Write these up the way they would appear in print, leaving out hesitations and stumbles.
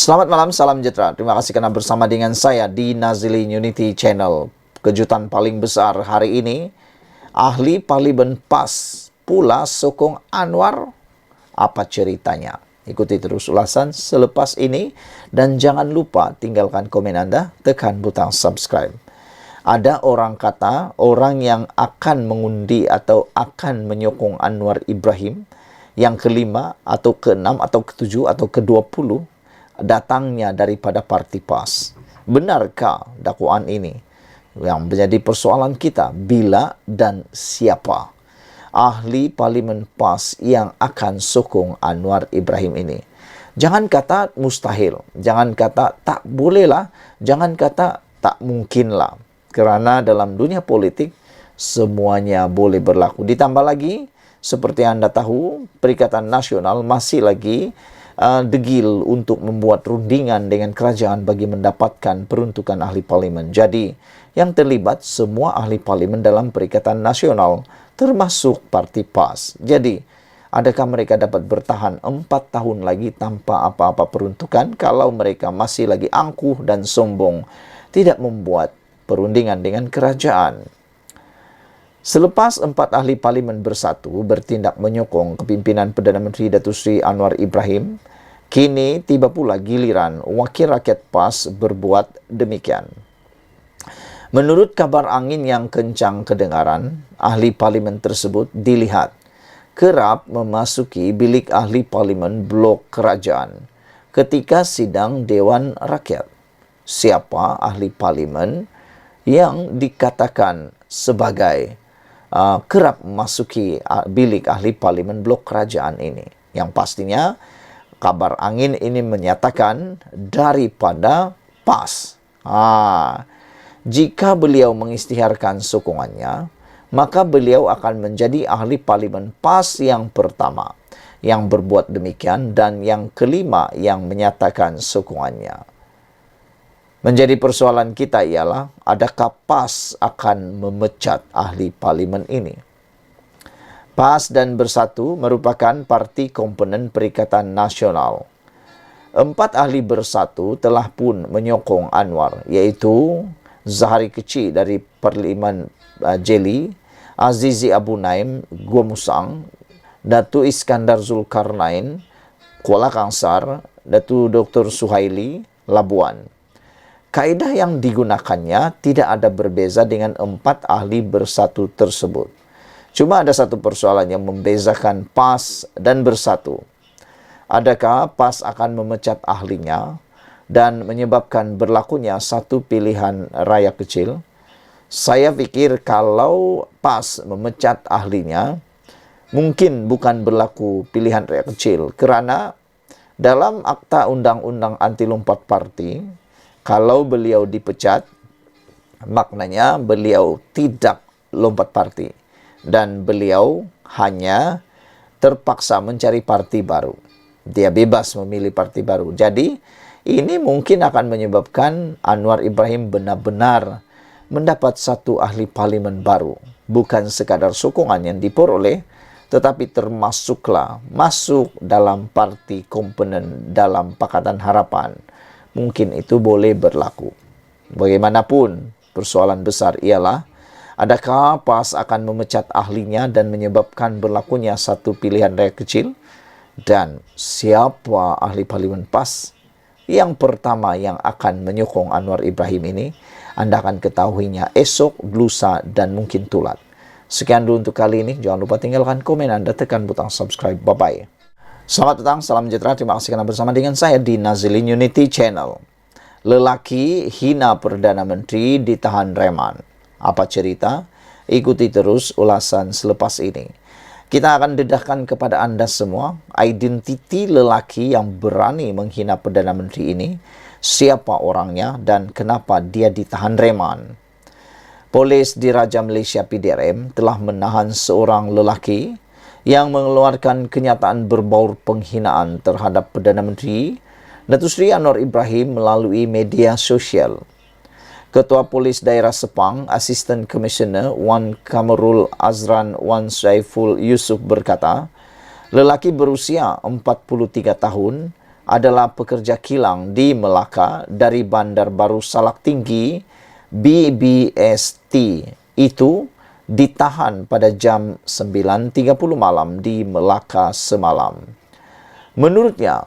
Selamat malam, salam sejahtera. Terima kasih karena bersama dengan saya di Nazilin Unity Channel. Kejutan paling besar hari ini, ahli parlimen PAS pula sokong Anwar. Apa ceritanya? Ikuti terus ulasan selepas ini dan jangan lupa tinggalkan komen Anda, tekan butang subscribe. Ada orang kata, orang yang akan mengundi atau akan menyokong Anwar Ibrahim yang kelima atau keenam atau ketujuh atau ke-20 datangnya daripada parti PAS. Benarkah dakwaan ini? Yang menjadi persoalan kita, bila dan siapa ahli parlimen PAS yang akan sokong Anwar Ibrahim ini? Jangan kata mustahil, jangan kata tak bolehlah, jangan kata tak mungkinlah. Kerana dalam dunia politik, semuanya boleh berlaku. Ditambah lagi, seperti Anda tahu, Perikatan Nasional masih lagi degil untuk membuat rundingan dengan kerajaan bagi mendapatkan peruntukan ahli parlimen. Jadi, yang terlibat semua ahli parlimen dalam Perikatan Nasional, termasuk parti PAS. Jadi, adakah mereka dapat bertahan 4 tahun lagi tanpa apa-apa peruntukan kalau mereka masih lagi angkuh dan sombong, tidak membuat perundingan dengan kerajaan? Selepas 4 ahli parlimen bersatu bertindak menyokong kepimpinan Perdana Menteri Datuk Seri Anwar Ibrahim, kini tiba pula giliran wakil rakyat PAS berbuat demikian. Menurut kabar angin yang kencang kedengaran, ahli parlimen tersebut dilihat kerap memasuki bilik ahli parlimen blok kerajaan ketika sidang Dewan Rakyat. Siapa ahli parlimen yang dikatakan sebagai kerap memasuki bilik ahli parlimen blok kerajaan ini? Yang pastinya kabar angin ini menyatakan daripada PAS. Jika beliau mengisytiharkan sokongannya, maka beliau akan menjadi ahli parlimen PAS yang pertama yang berbuat demikian dan yang kelima yang menyatakan sokongannya. Menjadi persoalan kita ialah, adakah PAS akan memecat ahli parlimen ini? PAS dan Bersatu merupakan parti komponen Perikatan Nasional. 4 ahli Bersatu telah pun menyokong Anwar, iaitu Zahari Kecil dari Parlimen Jeli, Azizi Abu Naim, Gua Musang, Datu Iskandar Zulkarnain, Kuala Kangsar, Datu Dr. Suhaili, Labuan. Kaedah yang digunakannya tidak ada berbeza dengan 4 ahli Bersatu tersebut. Cuma ada satu persoalan yang membezakan PAS dan Bersatu. Adakah PAS akan memecat ahlinya dan menyebabkan berlakunya satu pilihan raya kecil? Saya pikir kalau PAS memecat ahlinya, mungkin bukan berlaku pilihan raya kecil. Kerana dalam Akta Undang-Undang Anti Lompat Parti, kalau beliau dipecat, maknanya beliau tidak lompat parti. Dan beliau hanya terpaksa mencari parti baru. Dia bebas memilih parti baru. Jadi, ini mungkin akan menyebabkan Anwar Ibrahim benar-benar mendapat satu ahli parlimen baru. Bukan sekadar sokongan yang diperoleh, tetapi termasuklah masuk dalam parti komponen dalam Pakatan Harapan. Mungkin itu boleh berlaku. Bagaimanapun, persoalan besar ialah, adakah PAS akan memecat ahlinya dan menyebabkan berlakunya satu pilihan raya kecil? Dan siapa ahli parlimen PAS yang pertama yang akan menyokong Anwar Ibrahim ini? Anda akan ketahuinya esok, lusa, dan mungkin tulat. Sekian dulu untuk kali ini. Jangan lupa tinggalkan komen Anda, tekan butang subscribe. Bye-bye. Selamat datang, salam sejahtera. Terima kasih karena bersama dengan saya di Nazilin Unity Channel. Lelaki hina Perdana Menteri ditahan reman. Apa cerita? Ikuti terus ulasan selepas ini. Kita akan dedahkan kepada Anda semua identiti lelaki yang berani menghina Perdana Menteri ini. Siapa orangnya dan kenapa dia ditahan reman. Polis Diraja Malaysia PDRM telah menahan seorang lelaki yang mengeluarkan kenyataan berbaur penghinaan terhadap Perdana Menteri Datuk Seri Anwar Ibrahim melalui media sosial. Ketua Polis Daerah Sepang, Assistant Commissioner Wan Kamarul Azran Wan Saiful Yusuf berkata, lelaki berusia 43 tahun adalah pekerja kilang di Melaka dari Bandar Baru Salak Tinggi BBST itu ditahan pada jam 9.30 malam di Melaka semalam. Menurutnya,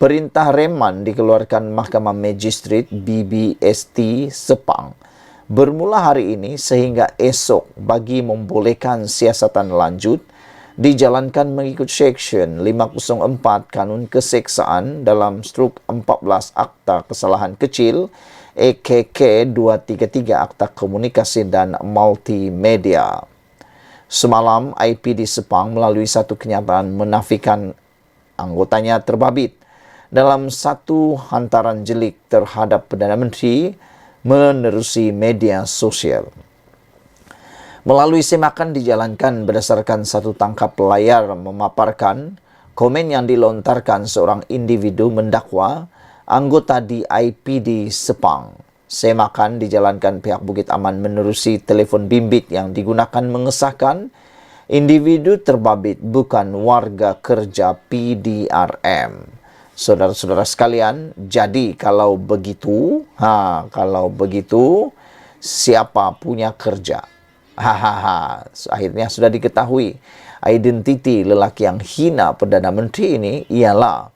perintah reman dikeluarkan Mahkamah Magistrat BBST Sepang bermula hari ini sehingga esok bagi membolehkan siasatan lanjut dijalankan mengikut Seksyen 504 Kanun Keseksaan dalam struk 14 Akta Kesalahan Kecil EKK 233 Akta Komunikasi dan Multimedia. Semalam, IPD Sepang melalui satu kenyataan menafikan anggotanya terbabit dalam satu hantaran jelik terhadap Perdana Menteri menerusi media sosial. Melalui semakan dijalankan berdasarkan satu tangkap layar memaparkan komen yang dilontarkan seorang individu mendakwa anggota di IPD Sepang. Semakan dijalankan pihak Bukit Aman menerusi telefon bimbit yang digunakan mengesahkan individu terbabit bukan warga kerja PDRM. Saudara-saudara sekalian, jadi kalau begitu, siapa punya kerja? Akhirnya sudah diketahui identiti lelaki yang hina Perdana Menteri ini ialah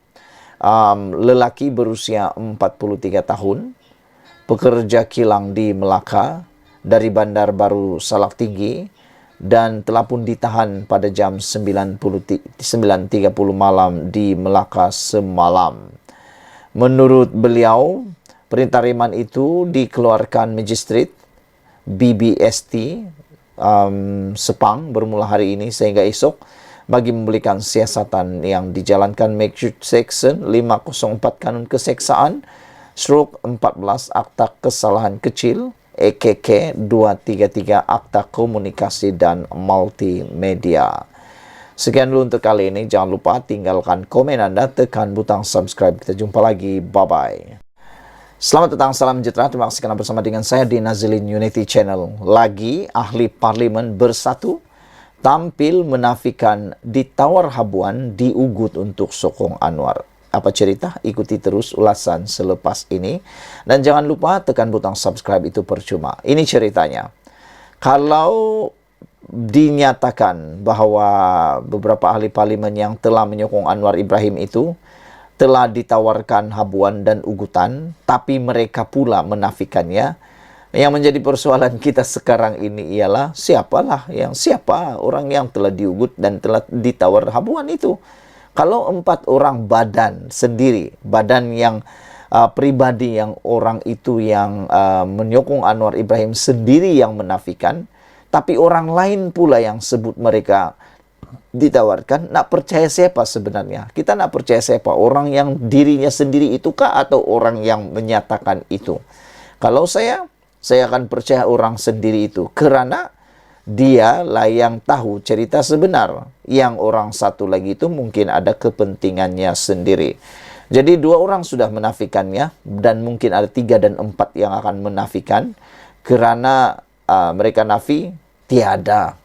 lelaki berusia 43 tahun, pekerja kilang di Melaka dari Bandar Baru Salak Tinggi dan telah pun ditahan pada jam 9.30 malam di Melaka semalam. Menurut beliau, perintah reman itu dikeluarkan Magistrat BBST Sepang bermula hari ini sehingga esok bagi memberikan siasatan yang dijalankan mengikut Seksyen 504 Kanun Keseksaan struk 14 Akta Kesalahan Kecil EKK 233 Akta Komunikasi dan Multimedia. Sekian dulu untuk kali ini. Jangan lupa tinggalkan komen Anda, tekan butang subscribe. Kita jumpa lagi. Bye-bye. Selamat datang, salam sejahtera. Terima kasih karena bersama dengan saya di Nazilin Unity Channel. Lagi ahli parlimen bersatu tampil menafikan ditawar habuan diugut untuk sokong Anwar. Apa cerita? Ikuti terus ulasan selepas ini. Dan jangan lupa tekan butang subscribe, itu percuma. Ini ceritanya. Kalau dinyatakan bahwa beberapa ahli parlimen yang telah menyokong Anwar Ibrahim itu telah ditawarkan habuan dan ugutan, tapi mereka pula menafikannya. Yang menjadi persoalan kita sekarang ini ialah siapa orang yang telah diugut dan telah ditawar habuan itu. Kalau 4 orang badan sendiri, badan yang pribadi yang orang itu yang menyokong Anwar Ibrahim sendiri yang menafikan, tapi orang lain pula yang sebut mereka ditawarkan, nak percaya siapa sebenarnya? Kita nak percaya siapa? Orang yang dirinya sendiri itukah atau orang yang menyatakan itu? Kalau saya akan percaya orang sendiri itu, karena dia lah yang tahu cerita sebenar. Yang orang satu lagi itu mungkin ada kepentingannya sendiri. Jadi 2 orang sudah menafikannya, dan mungkin ada 3 dan 4 yang akan menafikan, karena mereka nafi tiada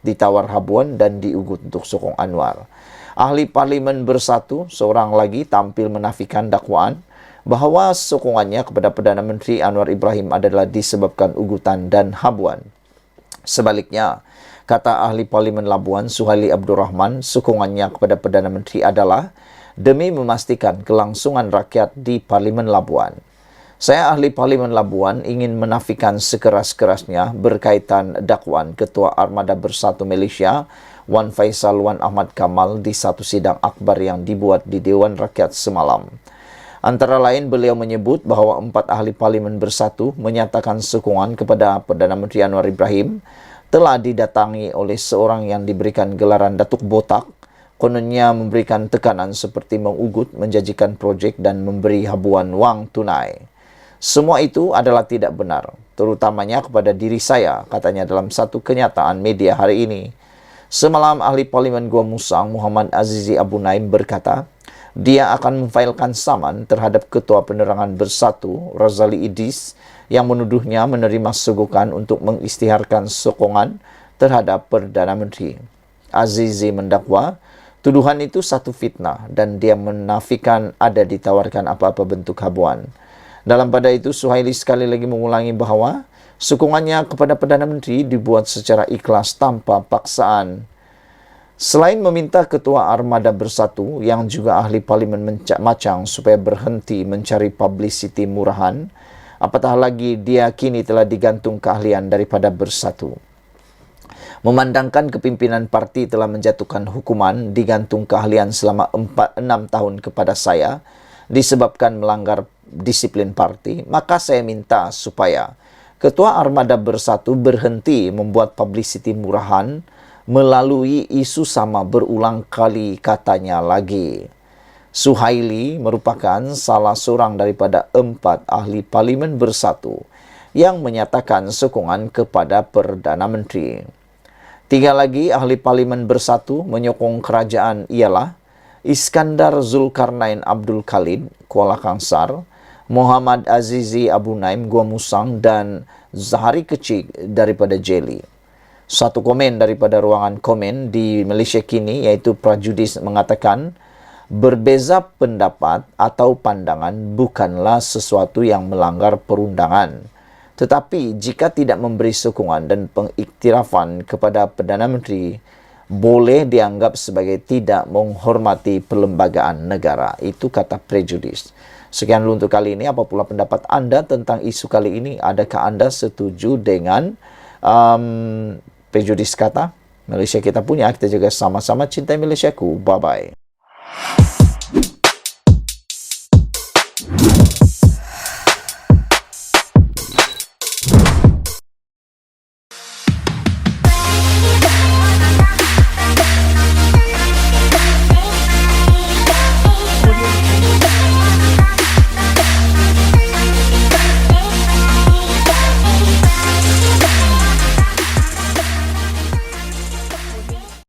ditawar habuan dan diugut untuk sokong Anwar. Ahli parlimen bersatu seorang lagi tampil menafikan dakwaan bahwa sokongannya kepada Perdana Menteri Anwar Ibrahim adalah disebabkan ugutan dan habuan. Sebaliknya, kata ahli parlimen Labuan Suhaili Abdurrahman, sokongannya kepada Perdana Menteri adalah demi memastikan kelangsungan rakyat di parlimen Labuan. Saya ahli parlimen Labuan ingin menafikan sekeras-kerasnya berkaitan dakwaan Ketua Armada Bersatu Malaysia Wan Faisal Wan Ahmad Kamal di satu sidang akbar yang dibuat di Dewan Rakyat semalam. Antara lain, beliau menyebut bahawa 4 ahli parlimen bersatu menyatakan sokongan kepada Perdana Menteri Anwar Ibrahim telah didatangi oleh seorang yang diberikan gelaran Datuk Botak, kononnya memberikan tekanan seperti mengugut, menjanjikan projek dan memberi habuan wang tunai. Semua itu adalah tidak benar, terutamanya kepada diri saya, katanya dalam satu kenyataan media hari ini. Semalam, ahli parlimen Gua Musang Muhammad Azizi Abu Naim berkata, dia akan memfailkan saman terhadap Ketua Penerangan Bersatu Razali Idris yang menuduhnya menerima sogokan untuk mengisytiharkan sokongan terhadap Perdana Menteri. Azizi mendakwa Tuduhan itu satu fitnah dan dia menafikan ada ditawarkan apa-apa bentuk habuan. Dalam pada itu, Suhaili sekali lagi mengulangi bahwa sokongannya kepada Perdana Menteri dibuat secara ikhlas tanpa paksaan. Selain meminta Ketua Armada Bersatu yang juga ahli parlimen Macang supaya berhenti mencari publicity murahan, apatah lagi dia kini telah digantung keahlian daripada Bersatu. Memandangkan kepimpinan parti telah menjatuhkan hukuman digantung keahlian selama 6 tahun kepada saya disebabkan melanggar disiplin parti, maka saya minta supaya Ketua Armada Bersatu berhenti membuat publicity murahan melalui isu sama berulang kali, katanya lagi. Suhaili merupakan salah seorang daripada 4 ahli parlimen Bersatu yang menyatakan sokongan kepada Perdana Menteri. 3 lagi ahli parlimen Bersatu menyokong kerajaan ialah Iskandar Zulkarnain Abdul Khalid, Kuala Kangsar, Muhammad Azizi Abu Naim, Gua Musang, dan Zahari Kecik daripada Jeli. Satu komen daripada ruangan komen di Malaysia kini, iaitu Prajudis, mengatakan berbeza pendapat atau pandangan bukanlah sesuatu yang melanggar perundangan. Tetapi jika tidak memberi sokongan dan pengiktirafan kepada Perdana Menteri, boleh dianggap sebagai tidak menghormati perlembagaan negara. Itu kata Prejudis. Sekian dulu untuk kali ini. Apa pula pendapat anda tentang isu kali ini? Adakah anda setuju dengan Prejudis kata? Malaysia kita punya, kita juga sama-sama cintai Malaysiaku. Bye-bye.